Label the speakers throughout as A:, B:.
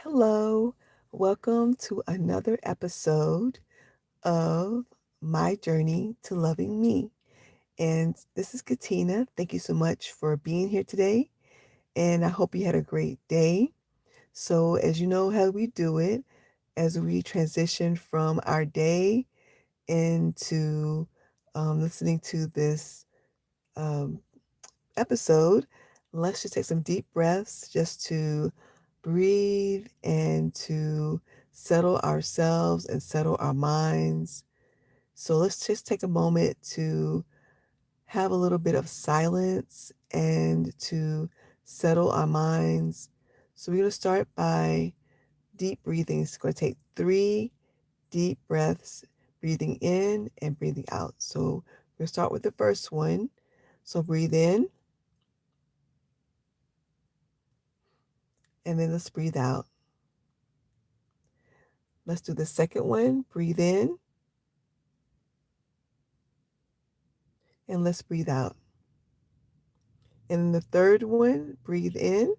A: Hello, welcome to another episode of My Journey to Loving Me. And this is Katina. Thank you so much for being here today. And I hope you had a great day. So, as you know how we do it, as we transition from our day into listening to this um, episode, let's just take some deep breaths just to breathe and to settle ourselves and settle our minds. So let's just take a moment to have a little bit of silence and to settle our minds. So we're going to start by deep breathing. It's going to take 3 deep breaths, breathing in and breathing out. So we'll start with the first one. So breathe in and then let's breathe out. Let's do the second one. Breathe in and let's breathe out. And then the third one, breathe in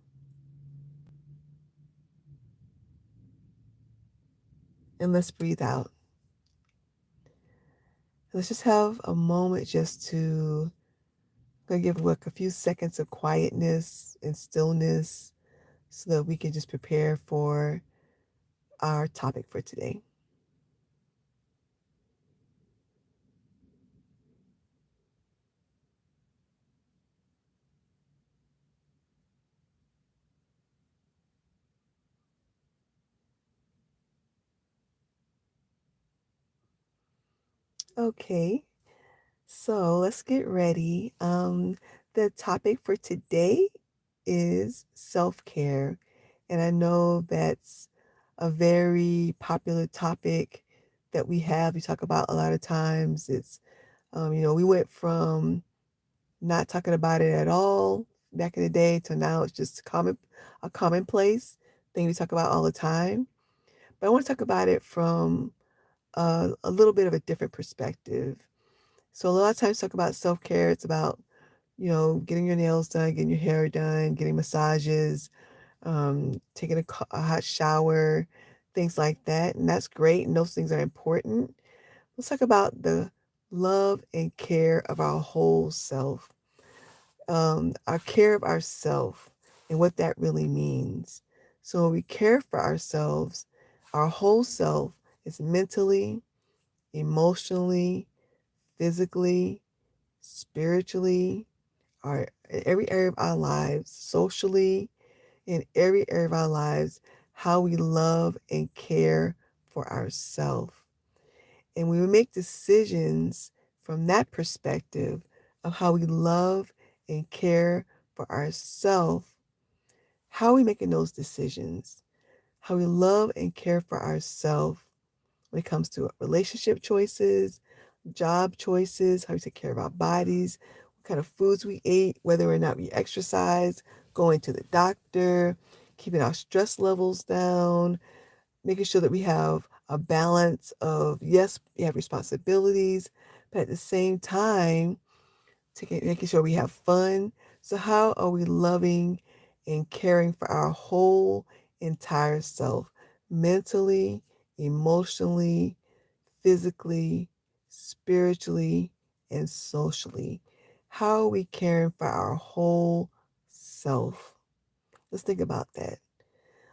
A: and let's breathe out. Let's just have a moment just to give like a few seconds of quietness and stillness so that we can just prepare for our topic for today. Okay, so let's get ready. The topic for today is self-care. And I know that's a very popular topic that we have. We talk about a lot of times. We went from not talking about it at all back in the day to now it's just a commonplace thing we talk about all the time. But I want to talk about it from a little bit of a different perspective. So a lot of times talk about self-care. It's about, getting your nails done, getting your hair done, getting massages, taking a hot shower, things like that. And that's great. And those things are important. Let's talk about the love and care of our whole self, our care of ourself and what that really means. So when we care for ourselves, our whole self is mentally, emotionally, physically, spiritually, our every area of our lives, socially, in every area of our lives, how we love and care for ourselves. And we make decisions from that perspective of how we love and care for ourselves. How are we making those decisions? How we love and care for ourselves when it comes to relationship choices, job choices, how we take care of our bodies, what kind of foods we eat, whether or not we exercise, going to the doctor, keeping our stress levels down, making sure that we have a balance of, yes, we have responsibilities, but at the same time, making sure we have fun. So, how are we loving and caring for our whole entire self, mentally, emotionally, physically, spiritually, and socially? How are we caring for our whole self? Let's think about that.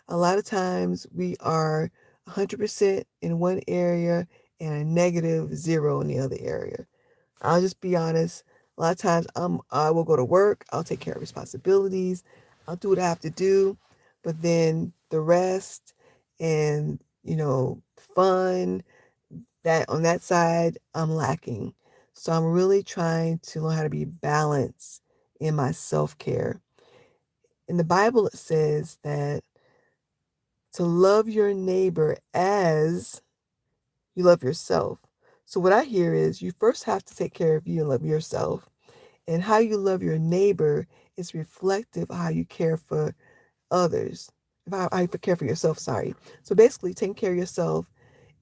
A: A lot of times we are 100% in one area and a negative zero in the other area. I'll just be honest. A lot of times I will go to work, I'll take care of responsibilities, I'll do what I have to do, but then the rest and, fun, that on that side, I'm lacking. So I'm really trying to learn how to be balanced in my self-care. In the Bible, it says that to love your neighbor as you love yourself. So what I hear is you first have to take care of you and love yourself. And how you love your neighbor is reflective of how you care for others. How you care for yourself, sorry. So basically, taking care of yourself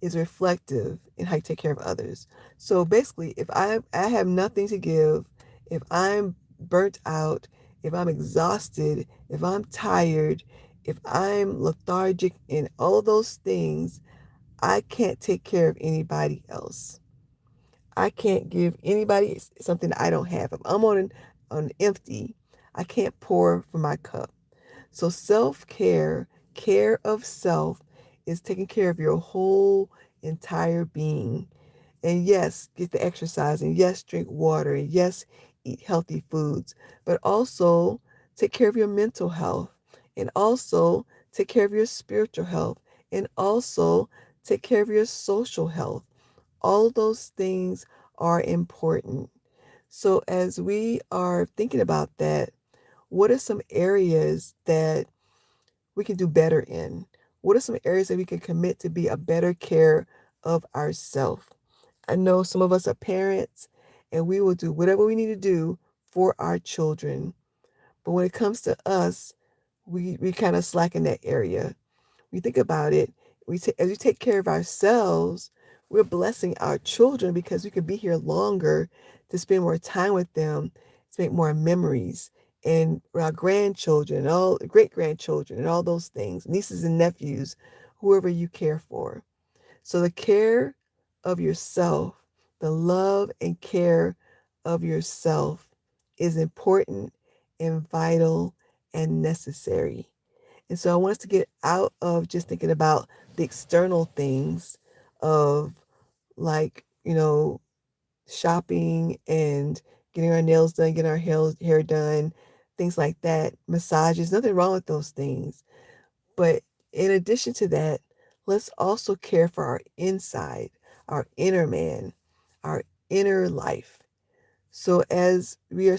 A: is reflective in how you take care of others. So basically, if I have nothing to give, if I'm burnt out, if I'm exhausted, if I'm tired, If I'm lethargic in all of those things, I can't take care of anybody else. I can't give anybody something that I don't have. If I'm on empty, I can't pour from my cup. So self-care, care of self, is taking care of your whole entire being. And yes, get the exercise, and yes, drink water, and yes, eat healthy foods, but also take care of your mental health, and also take care of your spiritual health, and also take care of your social health. All of those things are important. So as we are thinking about that, what are some areas that we can do better in? What are some areas that we can commit to be a better care of ourselves? I know some of us are parents and we will do whatever we need to do for our children. But when it comes to us, we kind of slack in that area. We think about it, as we take care of ourselves, we're blessing our children because we can be here longer to spend more time with them, to make more memories, and our grandchildren, all great grandchildren, and all those things, nieces and nephews, whoever you care for. So the care of yourself, the love and care of yourself is important and vital and necessary. And so I want us to get out of just thinking about the external things of, like, shopping and getting our nails done, getting our hair done, things like that, massages, nothing wrong with those things. But in addition to that, let's also care for our inside, our inner man, our inner life. So as we are,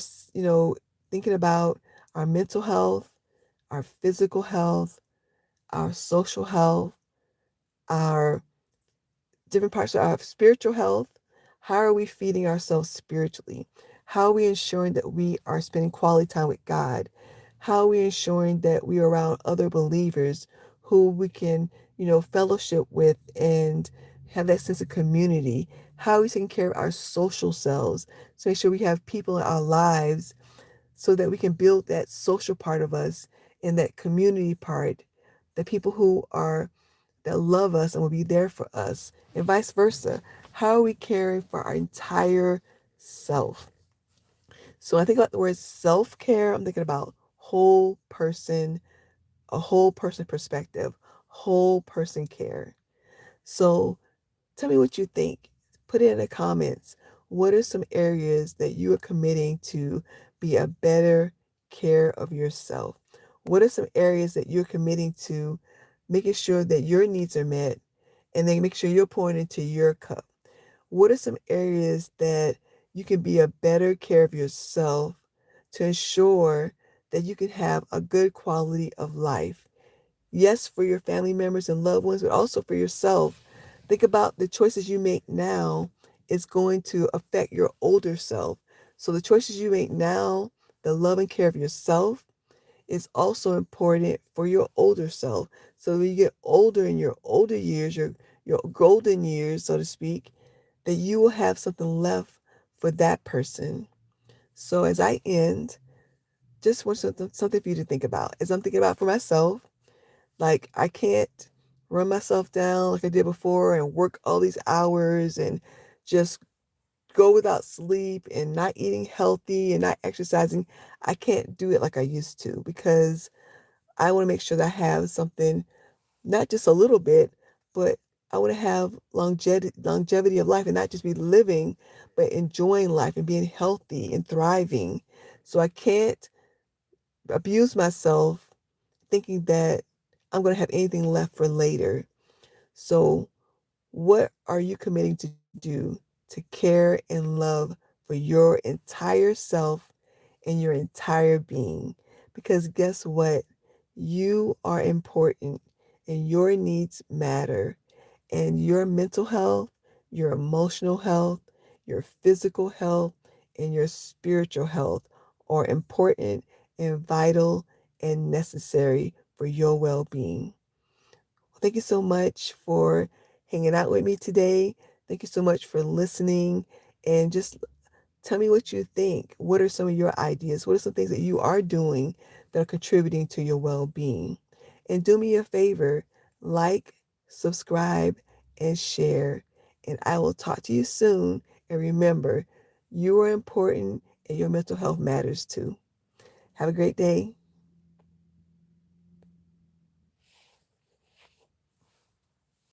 A: thinking about our mental health, our physical health, our social health, our different parts of our spiritual health. How are we feeding ourselves spiritually? How are we ensuring that we are spending quality time with God? How are we ensuring that we are around other believers who we can, fellowship with and have that sense of community? How are we taking care of our social selves to make sure we have people in our lives so that we can build that social part of us and that community part, the people who are that love us and will be there for us, and vice versa. How are we caring for our entire self? So when I think about the word self care, I'm thinking about whole person, a whole person perspective, whole person care. So tell me what you think. Put it in the comments. What are some areas that you are committing to be a better care of yourself? What are some areas that you're committing to making sure that your needs are met and then make sure you're pouring into your cup? What are some areas that you can be a better care of yourself to ensure that you can have a good quality of life? Yes, for your family members and loved ones, but also for yourself. Think about the choices you make now is going to affect your older self. So the choices you make now, the love and care of yourself, is also important for your older self. So when you get older, in your older years, your golden years, so to speak, that you will have something left for that person. So as I end, just want something for you to think about. As I'm thinking about for myself, like, I can't run myself down like I did before and work all these hours and just go without sleep and not eating healthy and not exercising. I can't do it like I used to because I want to make sure that I have something, not just a little bit, but I want to have longevity of life and not just be living, but enjoying life and being healthy and thriving. So I can't abuse myself thinking that I'm going to have anything left for later. So, what are you committing to do to care and love for your entire self and your entire being? Because guess what? You are important and your needs matter. And your mental health, your emotional health, your physical health, and your spiritual health are important and vital and necessary for your well being. Thank you so much for hanging out with me today. Thank you so much for listening. And just tell me what you think. What are some of your ideas? What are some things that you are doing that are contributing to your well being? And do me a favor, like, subscribe, and share. And I will talk to you soon. And remember, you are important and your mental health matters too. Have a great day.